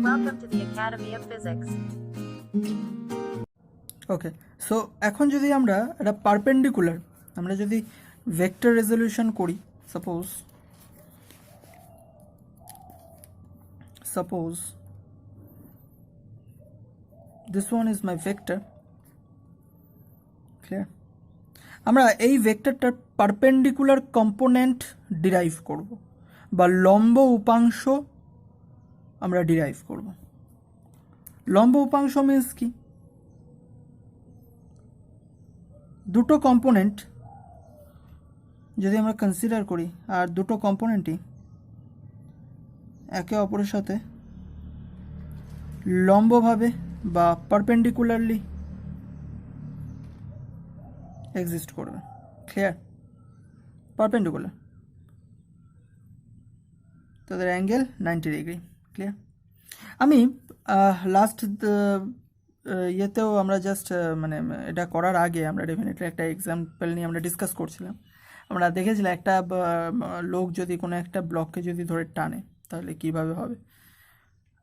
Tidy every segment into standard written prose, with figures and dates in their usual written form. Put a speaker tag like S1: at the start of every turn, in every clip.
S1: Welcome to the Academy of Physics.
S2: Okay, so এখন যদি আমরা একটা পারপেন্ডিকুলার আমরা যদি ভেক্টর রেজলিউশন করি, suppose this one is my vector, clear? আমরা এই ভেক্টরটার পারপেন্ডিকুলার কম্পোনেন্ট ডিরাইভ করব বা লম্ব উপাংশ আমরা ডিরাইভ করব। লম্ব উপাংশ মিন্স কি? দুটো কম্পোনেন্ট যদি আমরা কনসিডার করি আর দুটো কম্পোনেন্টই একে অপরের সাথে লম্বভাবে বা পারপেন্ডিকুলারলি এক্সিস্ট করবে, ক্লিয়ার? পারপেন্ডিকুলার, তাদের অ্যাঙ্গেল 90 ডিগ্রি, ক্লিয়ার? আমি লাস্ট ইয়েতেও আমরা জাস্ট মানে এটা করার আগে আমরা ডেফিনেটলি একটা এক্সাম্পল নিয়ে আমরা ডিসকাস করছিলাম। আমরা দেখেছিলাম একটা লোক যদি কোনো একটা ব্লককে যদি ধরে টানে তাহলে কিভাবে হবে।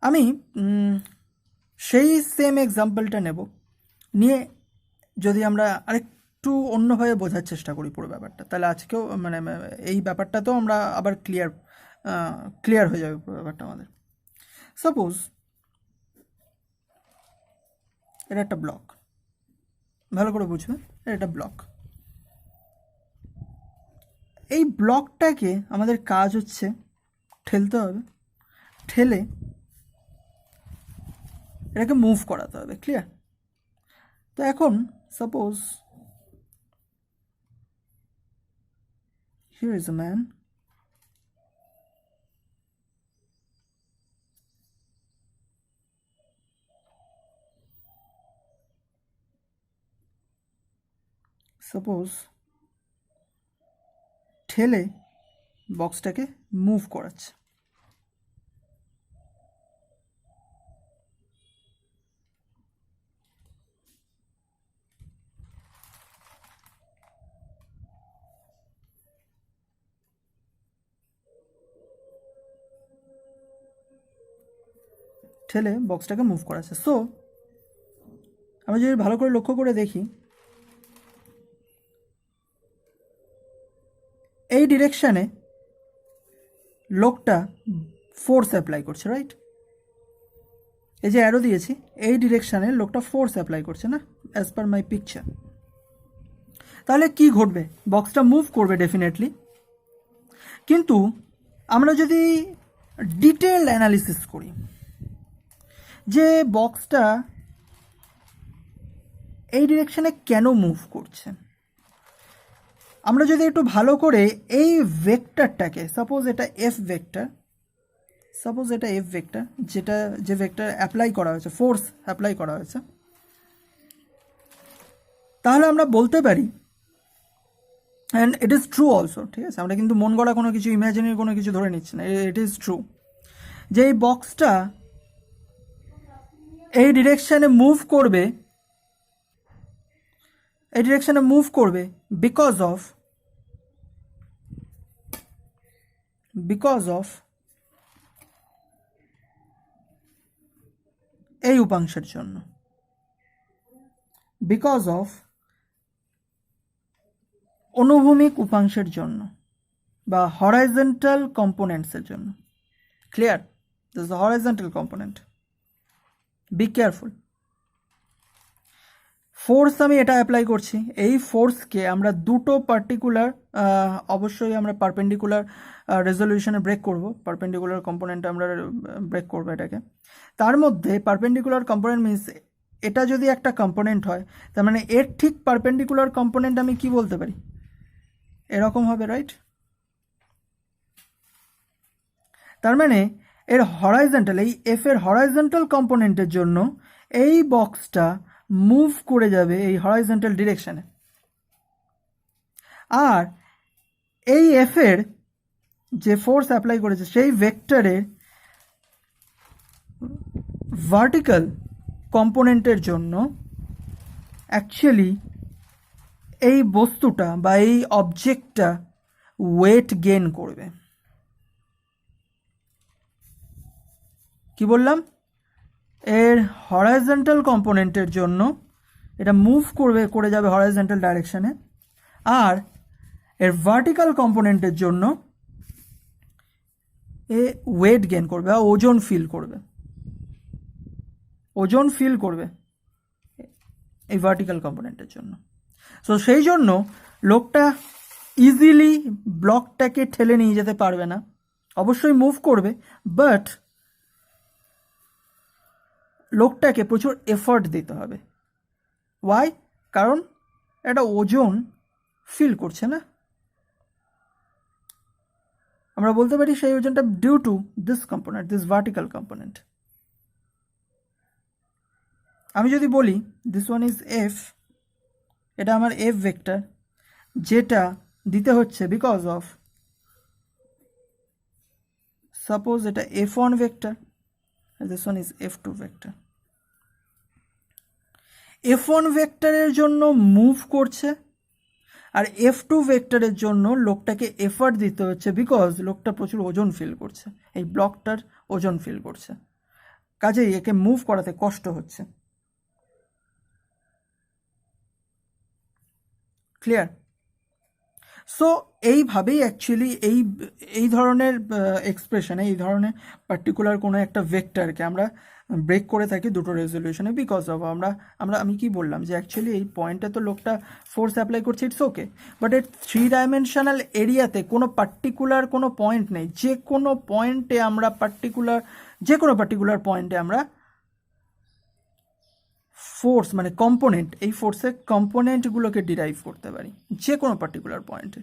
S2: আমি সেই সেম এক্সাম্পলটা নেব, নিয়ে যদি আমরা আরেকটু অন্যভাবে বোঝার চেষ্টা করি পুরো ব্যাপারটা, তাহলে আজকেও মানে এই ব্যাপারটাতেও আমরা আবার ক্লিয়ার হয়ে যাবে পুরো ব্যাপারটা আমাদের। সাপোজ এটা একটা ব্লক, ভালো করে বুঝবে, এটা একটা ব্লক। এই ব্লকটাকে আমাদের কাজ হচ্ছে ঠেলতে হবে, ঠেলে এটাকে মুভ করাতে হবে, ক্লিয়ার? তো এখন suppose here is a man, suppose ঠেলে বক্সটাকে মুভ করাচ্ছে। ঠেলে বক্সটাকে মুভ করাচ্ছে। সো আমরা যদি ভালো করে লক্ষ্য করে দেখি, এই ডিরেকশানে লোকটা ফোর্স অ্যাপ্লাই করছে, রাইট? এই যে অ্যারো দিয়েছি, এই ডিরেকশানে লোকটা ফোর্স অ্যাপ্লাই করছে না, অ্যাজ পার মাই পিকচার। তাহলে কি ঘটবে? বক্সটা মুভ করবে ডেফিনেটলি, কিন্তু আমরা যদি ডিটেলড অ্যানালিসিস করি যে বক্সটা এই ডিরেকশানে কেন মুভ করছে, আমরা যদি একটু ভালো করে এই ভেক্টরটাকে, সাপোজ এটা এফ ভেক্টর, যে ভেক্টর অ্যাপ্লাই করা হয়েছে, ফোর্স অ্যাপ্লাই করা হয়েছে, তাহলে আমরা বলতে পারি, and it is true also, ঠিক আছে? আমরা কিন্তু মন গড়া কোনো কিছু, ইমাজিনারি কোনো কিছু ধরে নিচ্ছি না, ইট ইজ ট্রু যে এই বক্সটা এই ডিরেকশানে মুভ করবে বিকজ অফ এই উপাংশের জন্য, বিকজ অফ অনুভূমিক উপাংশের জন্য বা হরাইজন্টাল কম্পোনেন্টসের জন্য, clear? This is horizontal component, be careful. Force আমি এটা অ্যাপ্লাই করছি, এই ফোর্সকে আমরা দুটো পার্টিকুলার, অবশ্যই আমরা পারপেন্ডিকুলার রেজলিউশনে ব্রেক করব, পারপেন্ডিকুলার কম্পোনেন্টে আমরা ব্রেক করবো এটাকে। তার মধ্যে পারপেন্ডিকুলার কম্পোনেন্ট মিনস এটা যদি একটা কম্পোনেন্ট হয়, তার মানে এর ঠিক পারপেন্ডিকুলার কম্পোনেন্ট আমি কি বলতে পারি, এরকম হবে, রাইট? তার মানে এর হরাইজন্টাল, এই এফ এর হরাইজন্টাল কম্পোনেন্টের জন্য এই বক্সটা মুভ করে যাবে এই হরাইজন্টাল ডিরেকশানে, আর এই এফ এর যে ফোর্স অ্যাপ্লাই করেছে সেই ভেক্টরের ভার্টিক্যাল কম্পোনেন্টের জন্য অ্যাকচুয়ালি এই বস্তুটা বা এই অবজেক্টটা ওয়েট গেইন করবে। কি বললাম? এর হরাইজন্টাল কম্পোনেন্টের জন্য এটা মুভ করে যাবে হরাইজন্টাল ডাইরেকশনে, আর এর ভার্টিক্যাল কম্পোনেন্টের জন্য এ ওয়েট গেইন করবে বা ওজন ফিল করবে, এই ভার্টিক্যাল কম্পোনেন্টের জন্য। সো সেই জন্য লোকটা ইজিলি ব্লকটাকে ঠেলে নিয়ে যেতে পারবে না, অবশ্যই মুভ করবে, বাট লোকটাকে প্রচুর এফর্ট দিতে হবে। ওয়াই? কারণ একটা ওজন ফিল করছে না, আমরা বলতে পারি সেই ওজনটা due to this component, this vertical component. আমি যদি বলি দিস ওয়ান ইজ এফ, এটা আমার এফ ভেক্টর, যেটা দিতে হচ্ছে বিকজ অফ সাপোজ এটা f1 vector, this one is f2 vector. f1 ভেক্টরের জন্য মুভ করছে, আর f2 ভেক্টরের জন্য লোকটাকে এফর্ট দিতে হচ্ছে বিকজ লোকটা প্রচুর ওজন ফিল করছে, এই ব্লকটার ওজন ফিল করছে, কাজেই একে মুভ করাতে কষ্ট হচ্ছে। ক্লিয়ার? সো এইভাবেই অ্যাকচুয়ালি এই ধরনের এক্সপ্রেশনে, এই ধরনের পার্টিকুলার কোনো একটা ভেক্টরকে আমরা ব্রেক করে থাকি দুটো রেজলিউশনে, বিকজ অফ আমি কি বললাম যে অ্যাকচুয়ালি এই পয়েন্টে তো লোকটা ফোর্স অ্যাপ্লাই করছে, ইটস ওকে, বাট এর 3 ডাইমেনশনাল এরিয়াতে কোনো পার্টিকুলার কোনো পয়েন্ট নেই, যে কোনো পার্টিকুলার পয়েন্টে আমরা ফোর্স মানে কম্পোনেন্ট, এই ফোর্সের কম্পোনেন্টগুলোকে ডিরাইভ করতে পারি যে কোনো পার্টিকুলার পয়েন্টে।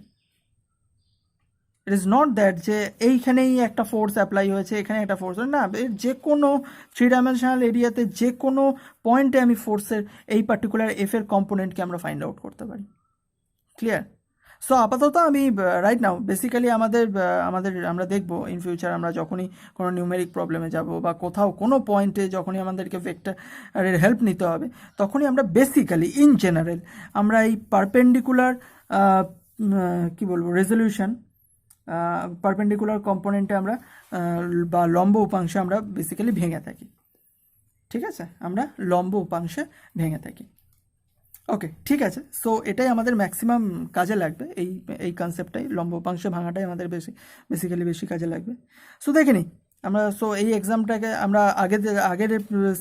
S2: ইট ইজ নট দ্যাট যে এইখানেই একটা ফোর্স অ্যাপ্লাই হয়েছে, এখানে একটা ফোর্স না, যে কোনো 3 ডাইমেনশনাল এরিয়াতে যে কোনো পয়েন্টে আমি ফোর্সের এই পার্টিকুলার এফের কম্পোনেন্টকে আমরা ফাইন্ড আউট করতে পারি। ক্লিয়ার? সো আপাতত আমি রাইট নাও বেসিক্যালি আমরা দেখব ইন ফিউচার, আমরা যখনই কোনো নিউমেরিক প্রবলেমে যাব বা কোথাও কোনো পয়েন্টে যখনই আমাদেরকে ভেক্টরের হেল্প নিতে হবে, তখনই আমরা বেসিক্যালি ইন জেনারেল আমরা এই পারপেন্ডিকুলার কি বলবো রেজলিউশন, পারপেন্ডিকুলার কম্পোনেন্টে আমরা বা লম্ব উপাংশে আমরা বেসিক্যালি ভেঙে থাকি। ঠিক আছে, আমরা লম্ব উপাংশে ভেঙে থাকি। ওকে, ঠিক আছে। সো এটাই আমাদের ম্যাক্সিমাম কাজে লাগবে, এই কনসেপ্টটাই, লম্ব উপাংশে ভাঙাটাই আমাদের বেসিক্যালি বেশি কাজে লাগবে। সো দেখে নিই আমরা। সো এই এক্সামটাকে আমরা আগের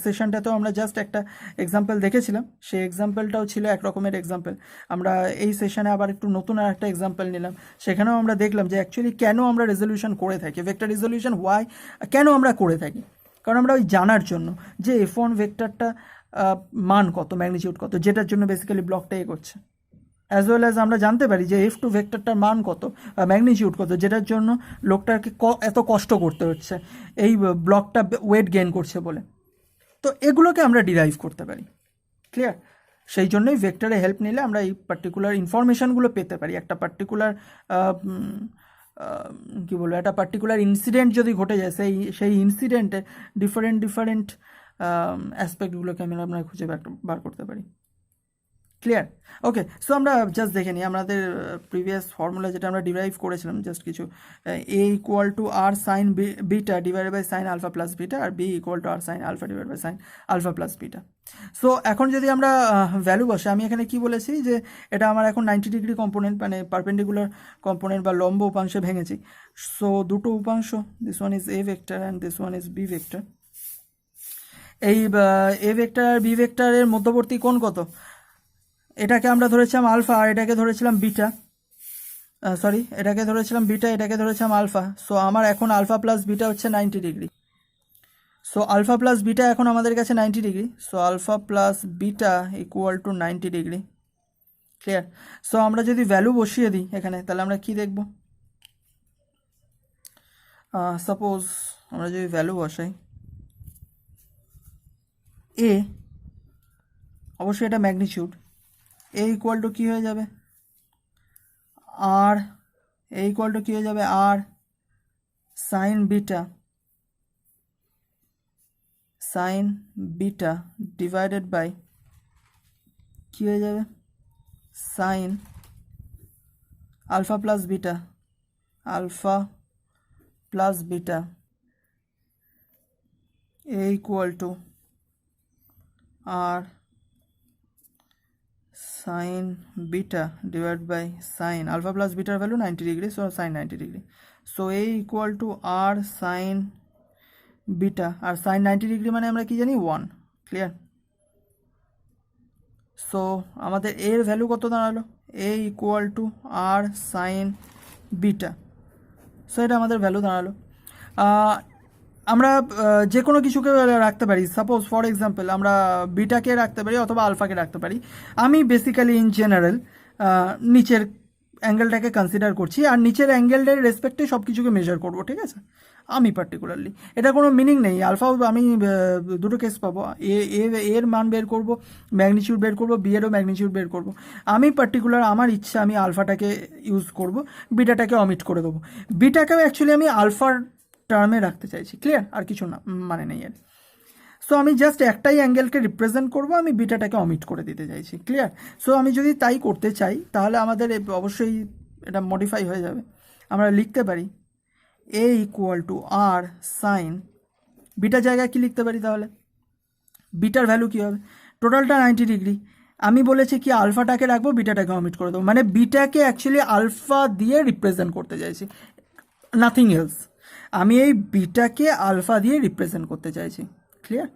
S2: সেশনটাতেও আমরা জাস্ট একটা এক্সাম্পল দেখেছিলাম, সেই এক্সাম্পলটাও ছিল এক রকমের এক্সাম্পল। আমরা এই সেশনে আবার একটু নতুন আর একটা এক্সাম্পল নিলাম, সেখানেও আমরা দেখলাম যে অ্যাকচুয়ালি কেন আমরা রেজলিউশন করে থাকি, ভেক্টর রেজলিউশন ওয়াই কেন আমরা করে থাকি। কারণ আমরা ওই জানার জন্য যে f1 ভেক্টরটা মান কত, ম্যাগনিটিউড কত, যেটার জন্য বেসিক্যালি ব্লকটা এগোচ্ছে, অ্যাজ ওয়েল অ্যাজ আমরা জানতে পারি যে f2 ভেক্টরটার মান কত, ম্যাগনিটিউড কত, যেটার জন্য লোকটাকে এত কষ্ট করতে হচ্ছে এই ব্লকটা ওয়েট গেইন করছে বলে। তো এগুলোকে আমরা ডিরাইভ করতে পারি। ক্লিয়ার? সেই জন্যই ভেক্টরে হেল্প নিলে আমরা এই পার্টিকুলার ইনফরমেশানগুলো পেতে পারি। একটা পার্টিকুলার কী বলবো, একটা পার্টিকুলার ইনসিডেন্ট যদি ঘটে যায়, সেই ইনসিডেন্টে ডিফারেন্ট অ্যাসপেক্টগুলোকে আমরা খুঁজে বার করতে পারি। ক্লিয়ার? ওকে, সো আমরা জাস্ট দেখে নিই আমাদের প্রিভিয়াস ফর্মুলা যেটা আমরা ডিরাইভ করেছিলাম, জাস্ট কিছু a equal to R sine beta divided by sine alpha plus beta, আর b equal to R sine alpha divide by sine alpha plus beta. So এখন যদি আমরা ভ্যালু বসে, আমি এখানে কি বলেছি যে এটা আমার এখন 90 ডিগ্রি কম্পোনেন্ট মানে পারপেন্ডিকুলার কম্পোনেন্ট বা লম্ব উপাংশে ভেঙেছি। সো দুটো উপাংশ, this one is a vector and this one is b vector. এই a ভেক্টর আর b ভেক্টরের মধ্যবর্তী কোণ কত? এটাকে আমরা ধরেছিলাম আলফা আর এটাকে ধরেছিলাম বিটা, এটাকে ধরেছিলাম বিটা, এটাকে ধরেছিলাম আলফা। সো আমার এখন আলফা প্লাস বিটা হচ্ছে 90 degree. So alpha plus beta এখন আমাদের কাছে 90 degree. So alpha plus beta equal to 90 degree. Clear? So আমরা যদি ভ্যালু বসিয়ে দিই এখানে, তাহলে আমরা কি দেখব? সাপোজ আমরা যদি ভ্যালু বসাই, এ অবশ্যই এটা ম্যাগনিটিউড, এ ইকুয়াল টু কী হয়ে যাবে? আর এ ইকুয়াল টু কী হয়ে যাবে? R sine beta divided by কী হয়ে যাবে? Sine alpha plus beta a equal to R sine beta divide by sine alpha plus বিটার value 90 degree, so sine 90 degree. So a equal to R sine beta, আর sine 90 degree মানে আমরা কি জানি 1, clear. So আমাদের এর value কত দাঁড়ালো, A equal to R sine beta. So এটা আমাদের ভ্যালু দাঁড়ালো। আমরা যে কোনো কিছুকে রাখতে পারি, সাপোজ ফর এক্সাম্পল আমরা বিটাকে রাখতে পারি অথবা আলফাকে রাখতে পারি। আমি বেসিক্যালি ইন জেনারেল নিচের অ্যাঙ্গেলটাকে কনসিডার করছি, আর নিচের অ্যাঙ্গেলের রেসপেক্টে সব কিছুকে মেজার করবো, ঠিক আছে। আমি পার্টিকুলারলি, এটা কোনো মিনিং নেই। আলফাও আমি দুটো কেস পাবো, এর মান বের করব, ম্যাগনিচিউড বের করব, বি এরও ম্যাগনিচিউড বের করব। আমি পার্টিকুলার আমার ইচ্ছা আমি আলফাটাকে ইউজ করব, বিটাটাকে অমিট করে দেবো। বিটাকেও অ্যাকচুয়ালি আমি আলফার টার্মে রাখতে চাইছি, ক্লিয়ার, আর কিছু না, মানে নেই এর। সো আমি জাস্ট একটাই অ্যাঙ্গেলকে রিপ্রেজেন্ট করব, আমি বিটাটাকে অমিট করে দিতে চাইছি, ক্লিয়ার। সো আমি যদি তাই করতে চাই তাহলে আমাদের অবশ্যই এটা মডিফাই হয়ে যাবে। আমরা লিখতে পারি A equal to R sine বিটার জায়গায় কি লিখতে পারি তাহলে, বিটার ভ্যালু কী হবে, টোটালটা 90 ডিগ্রি। আমি বলেছি কি আলফাটাকে রাখবো, বিটাটাকে অমিট করে দেবো, মানে বিটাকে অ্যাকচুয়ালি আলফা দিয়ে রিপ্রেজেন্ট করতে চাইছি, নাথিং এলস। আমি এই বিটাকে আলফা দিয়ে রিপ্রেজেন্ট করতে চাইছি, ক্লিয়ার।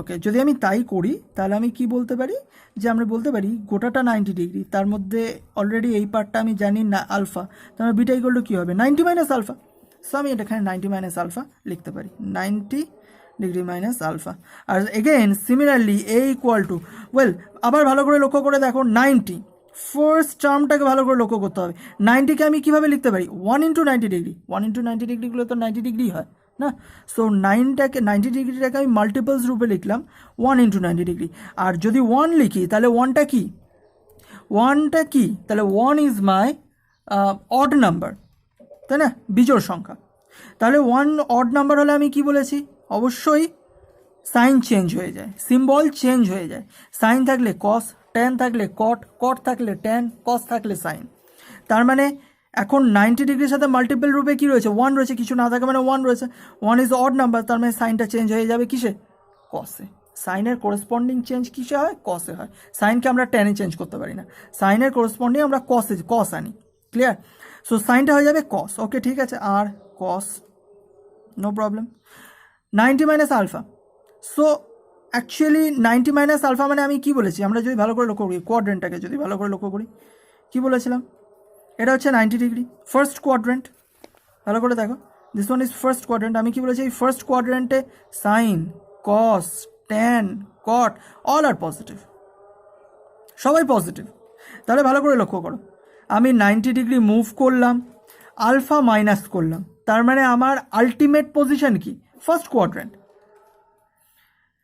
S2: ওকে, যদি আমি তাই করি তাহলে আমি কি বলতে পারি, যে আমরা বলতে পারি গোটাটা 90 ডিগ্রি, তার মধ্যে অলরেডি এই পার্টটা আমি জানি না আলফা, তাহলে বিটা ইকুয়াল টু কী হবে 90 মাইনাস আলফা। সো আমি এখানে 90 মাইনাস আলফা লিখতে পারি, 90 ডিগ্রি মাইনাস আলফা। আর again similarly a equal to, well আবার ভালো করে লক্ষ্য করে দেখো 90, ফার্স্ট টার্মটাকে ভালো করে লক্ষ্য করতে হবে। 90কে আমি কীভাবে লিখতে পারি, 1 ইন্টু 90 ডিগ্রি, 1 ইন্টু 90 ডিগ্রিগুলো তো 90 ডিগ্রি হয় না। সো 90 ডিগ্রিটাকে আমি মাল্টিপলস রূপে লিখলাম 1 ইন্টু 90 ডিগ্রি। আর যদি 1 লিখি তাহলে 1টা কি, 1টা কি, তাহলে 1 ইজ মাই অড নাম্বার, তাই না, বিজোড় সংখ্যা। তাহলে 1 অড নাম্বার হলে আমি কি বলেছি, অবশ্যই সাইন চেঞ্জ হয়ে যায়, সিম্বল চেঞ্জ হয়ে যায়। সাইন থাকলে কস, ট্যান থাকলে কট, কট থাকলে ট্যান, কস থাকলে সাইন। তার মানে এখন 90 ডিগ্রির সাথে মাল্টিপল রূপে কি রয়েছে, 1 রয়েছে, কিছু না থাকে মানে 1 রয়েছে। 1 ইজ অড নাম্বার, তার মানে সাইনটা চেঞ্জ হয়ে যাবে কিসে, কসে। সাইনের করেসপন্ডিং চেঞ্জ কিসে হয়, কসে হয়। সাইনকে আমরা ট্যানে চেঞ্জ করতে পারি না, সাইনের করেসপন্ডিং আমরা কস আনি, ক্লিয়ার। সো সাইনটা হয়ে যাবে কস, ওকে ঠিক আছে, R cos, no problem. 90 minus alpha, so actually 90 minus alpha মানে আমি কি বলেছি, আমরা যদি ভালো করে লক্ষ্য করি কোয়াড্রেন্টটাকে যদি ভালো করে লক্ষ্য করি, কি বলেছিলাম, এটা হচ্ছে 90 ডিগ্রি ফার্স্ট কোয়াড্রেন্ট, ভালো করে দেখো, this one is first quadrant. আমি কি বলেছি, এই ফার্স্ট কোয়াড্রেন্টে সাইন, কস, ট্যান, কট অল আর পজিটিভ, সবাই পজিটিভ। তাহলে ভালো করে লক্ষ্য করো, আমি 90 ডিগ্রি মুভ করলাম, আলফা মাইনাস করলাম, তার মানে আমার আলটিমেট পজিশন কি, ফার্স্ট কোয়াড্রেন্ট।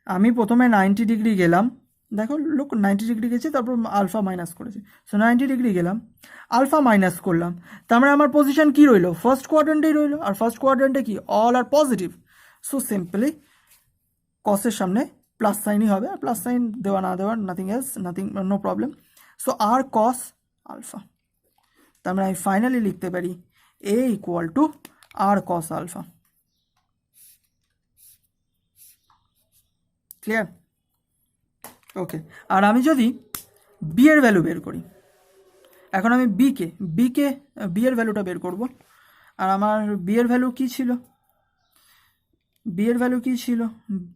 S2: আমি প্রথমে 90 ডিগ্রি গেলাম, দেখো লুক 90 ডিগ্রি গেছি, তারপর আলফা মাইনাস করেছি। সো 90 ডিগ্রি গেলাম, আলফা মাইনাস করলাম, তার মানে আমার পজিশন কী রইলো, ফার্স্ট কোয়াড্রেন্টেই রইলো। আর ফার্স্ট কোয়াড্রেন্টে কি, অল আর পজিটিভ। সো সিম্পলি কসের সামনে প্লাস সাইনই হবে, আর প্লাস সাইন দেওয়া না দেওয়ার nothing else, nothing, no problem. So R cos alpha, তার মানে আমি ফাইনালি লিখতে পারি A equal to R cos alpha, clear. Okay, আর আমি যদি বি এর ভ্যালু বের করি, এখন আমি বি এর ভ্যালুটা বের করব। আর আমার বি এর ভ্যালু কী ছিল,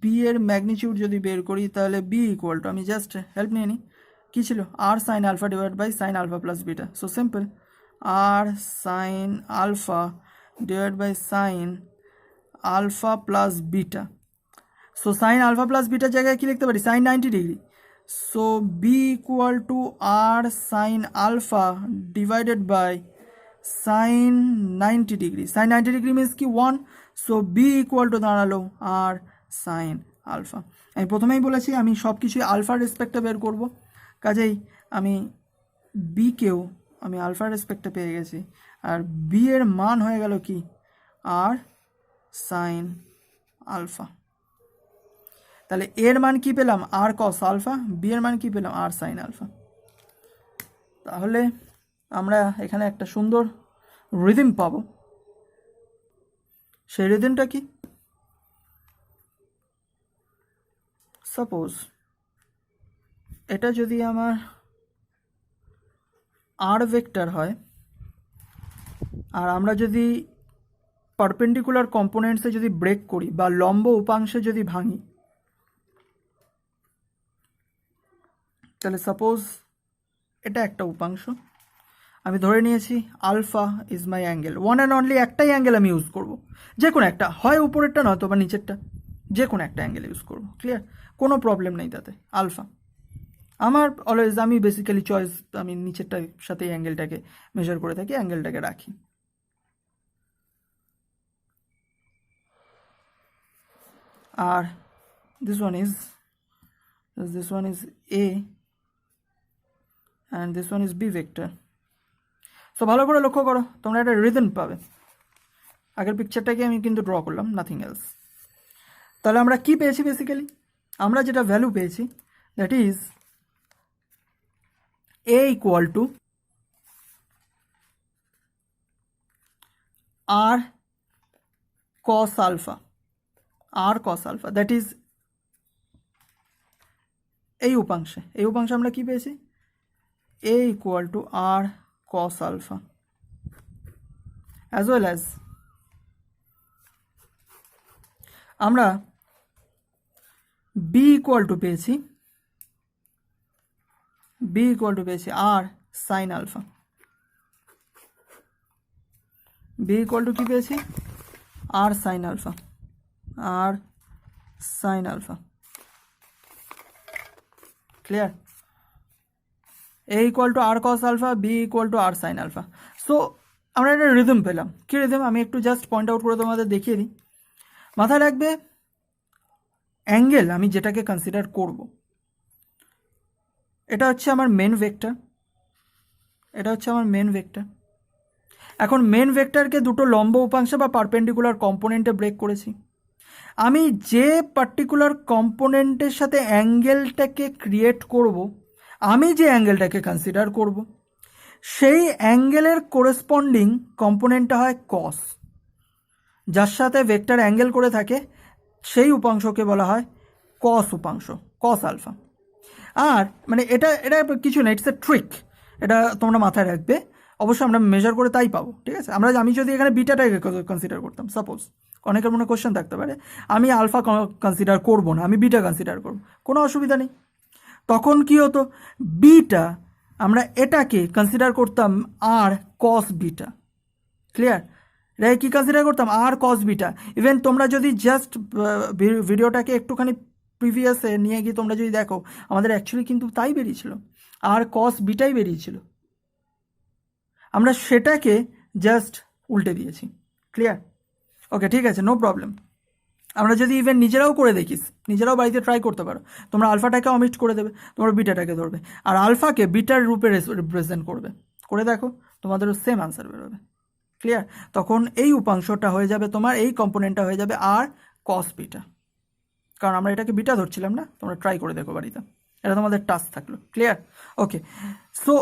S2: বি এর ম্যাগনিচিউড যদি বের করি তাহলে বি ইকুয়াল টু, আমি জাস্ট হেল্প নিয়ে নিই, কী ছিল, R sine alpha divide by sine alpha plus beta. So simple, R sine alpha divide by sine alpha plus beta. So sine alpha plus বিটার জায়গায় কী লিখতে পারি, sine 90 degree. So B equal to R sine alpha divided by sine 90 degree. Sine 90 degree means কি 1, so B equal two দাঁড়ালো আর sine alpha. আমি প্রথমেই বলেছি আমি সব কিছুই আলফার রেসপেক্টে বের করব, কাজেই আমি বিকেও আমি আলফার রেসপেক্টে পেয়ে গেছি, আর বি এর মান হয়ে গেল কি, আর সাইন আলফা। তাহলে এর মান কি পেলাম, আর কস আলফা, বি এর মান কি পেলাম, আর সাইন আলফা। তাহলে আমরা এখানে একটা সুন্দর রিদম পাবো। সেই রিদমটা কি, সাপোজ এটা যদি আমার আর ভেক্টর হয় আর আমরা যদি পারপেন্ডিকুলার কম্পোনেন্টসে যদি ব্রেক করি বা লম্ব উপাংশে যদি ভাঙি, তাহলে সাপোজ এটা একটা উপাংশ, আমি ধরে নিয়েছি alpha is my angle, one and only একটাই অ্যাঙ্গেল আমি ইউজ করব, যে কোনো একটা, হয় উপরেরটা নয়তো বা নিচেরটা, যে কোনো একটা অ্যাঙ্গেল ইউজ করব। ক্লিয়ার? কোনো প্রবলেম নেই তাতে। আলফা আমার অলওয়েজ, আমি বেসিক্যালি চয়েস, আমি নিচেরটার সাথে অ্যাঙ্গেলটাকে মেজার করে থাকি, অ্যাঙ্গেলটাকে রাখি। আর this one is A and this one is B vector. So ভালো করে লক্ষ্য করো, তোমরা একটা রিদম পাবে। আগের পিকচারটাকে আমি কিন্তু ড্র করলাম, নাথিং এলস। তাহলে আমরা কি পেয়েছি? বেসিক্যালি আমরা যেটা ভ্যালু পেয়েছি, that is A equal two R cos alpha, R cos alpha, that is এই উপাংশে আমরা কি পেয়েছি? A equal two R cos alpha, as well as আমরা B ইকুয়াল টু পেয়েছি R sin alpha, B equal two কি পেয়েছি? R sin alpha, clear? A equal two R cos alpha, B equal two R sin alpha। So আমরা একটা rhythm পেলাম। কি rhythm? আমি একটু জাস্ট পয়েন্ট আউট করে তোমাদের দেখিয়ে দিই। মাথায় রাখবে, অ্যাঙ্গেল আমি যেটাকে কনসিডার করব, এটা হচ্ছে আমার মেন ভেক্টর, এখন মেন ভেক্টরকে দুটো লম্ব উপাংশ বা পারপেন্ডিকুলার কম্পোনেন্টে ব্রেক করেছি। আমি যে পার্টিকুলার কম্পোনেন্টের সাথে অ্যাঙ্গেলটাকে ক্রিয়েট করব, আমি যে অ্যাঙ্গেলটাকে কনসিডার করব, সেই অ্যাঙ্গেলের কোরেসপন্ডিং কম্পোনেন্টটা হয় কস। যার সাথে ভেক্টর অ্যাঙ্গেল করে থাকে সেই উপাংশকে বলা হয় কস উপাংশ, কস আলফা। আর মানে এটা কিছু না, ইটস এ ট্রিক, এটা তোমরা মাথায় রাখবে। অবশ্যই আমরা মেজার করে তাই পাবো, ঠিক আছে? আমি যদি এখানে বিটাটাকে কনসিডার করতাম, সাপোজ, অনেকের মনে কোশ্চেন থাকতে পারে, আমি আলফা কনসিডার করব না, আমি বিটা কনসিডার করব, কোনো অসুবিধা নেই। তখন কি হতো? বিটা, আমরা এটাকে কনসিডার করতাম আর কস বিটা। ক্লিয়ার? এটাকে কি কনসিডার করতাম? আর কস বিটা। ইভেন তোমরা যদি জাস্ট ভিডিওটাকে একটুখানি প্রিভিয়াসে নিয়ে গিয়ে তোমরা যদি দেখো, আমাদের অ্যাকচুয়ালি কিন্তু তাই বেরিয়েছিল, আর কস বিটাই বেরিয়েছিল। আমরা সেটাকে জাস্ট উল্টে দিয়েছি। ক্লিয়ার? ওকে, ঠিক আছে, নো প্রবলেম। আমরা যদি ইভেন নিজেরাও করে দেখিস, নিজেরাও বাড়িতে ট্রাই করতে পারো। তোমরা আলফাটাকে অমিট করে দেবে, তোমরা বিটাটাকে ধরবে, আর আলফাকে বিটার রূপে রিপ্রেজেন্ট করবে, করে দেখো, তোমাদেরও সেম আনসার বেরোবে। ক্লিয়ার? তখন এই উপাংশটা হয়ে যাবে তোমার, এই কম্পোনেন্টটা হয়ে যাবে আর কস বিটা, কারণ আমরা এটাকে বিটা ধরছিলাম না। তোমরা ট্রাই করে দেখো বাড়িতে, এটা তোমাদের টাস্ক থাকলো। ক্লিয়ার? ওকে, সো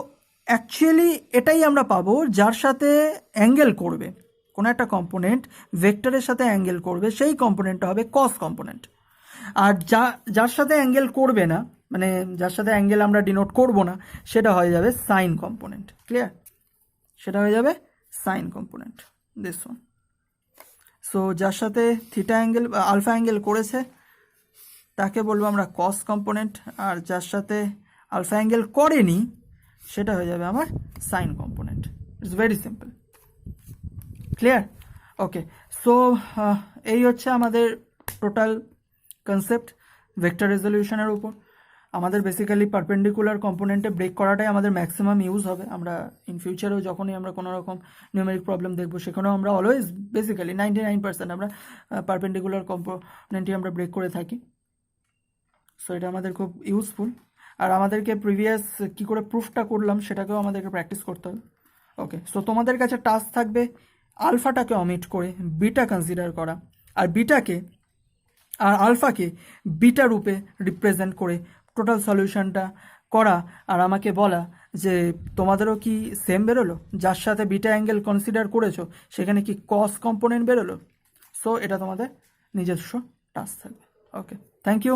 S2: অ্যাকচুয়ালি এটাই আমরা পাবো, যার সাথে অ্যাঙ্গেল করবে কোনো একটা কম্পোনেন্ট, ভেক্টরের সাথে অ্যাঙ্গেল করবে, সেই কম্পোনেন্টটা হবে কস কম্পোনেন্ট। আর যার সাথে অ্যাঙ্গেল করবে না, মানে যার সাথে অ্যাঙ্গেল আমরা ডিনোট করব না, সেটা হয়ে যাবে সাইন কম্পোনেন্ট। ক্লিয়ার? সেটা হয়ে যাবে sine component, this one. So যার সাথে থিটা অ্যাঙ্গেল বা আলফা অ্যাঙ্গেল করেছে তাকে বলবো আমরা কস কম্পোনেন্ট, আর যার সাথে আলফা অ্যাঙ্গেল করেনি সেটা হয়ে যাবে আমার sine component. It's very simple. Clear? Okay, so এই হচ্ছে আমাদের টোটাল কনসেপ্ট ভেক্টর রেজলিউশনের উপর। আমাদের বেসিক্যালি পারপেন্ডিকুলার কম্পোনেন্টে ব্রেক করাটাই আমাদের ম্যাক্সিমাম ইউজ হবে। আমরা ইন ফিউচারেও যখনই আমরা কোনো রকম নিউমেরিক প্রবলেম দেখবো, সেখানেও আমরা অলওয়েজ বেসিক্যালি 99% আমরা পারপেন্ডিকুলার কম্পোনেন্টই আমরা ব্রেক করে থাকি। সো এটা আমাদের খুব ইউজফুল। আর আমাদেরকে প্রিভিয়াস কী করে প্রুফটা করলাম সেটাকেও আমাদেরকে প্র্যাকটিস করতে হবে। ওকে, সো তোমাদের কাছে টাস্ক থাকবে আলফাটাকে অমিট করে বিটা কনসিডার করা, আর আলফাকে বিটা রূপে রিপ্রেজেন্ট করে টোটাল সলিউশনটা করা, আর আমাকে বলা যে তোমাদেরও কি সেম বেরোলো, যার সাথে বিটা অ্যাঙ্গেল কনসিডার করেছো সেখানে কি কস কম্পোনেন্ট বেরোলো। সো এটা তোমাদের নিজস্ব টাস্ক থাকবে। ওকে, থ্যাংক ইউ।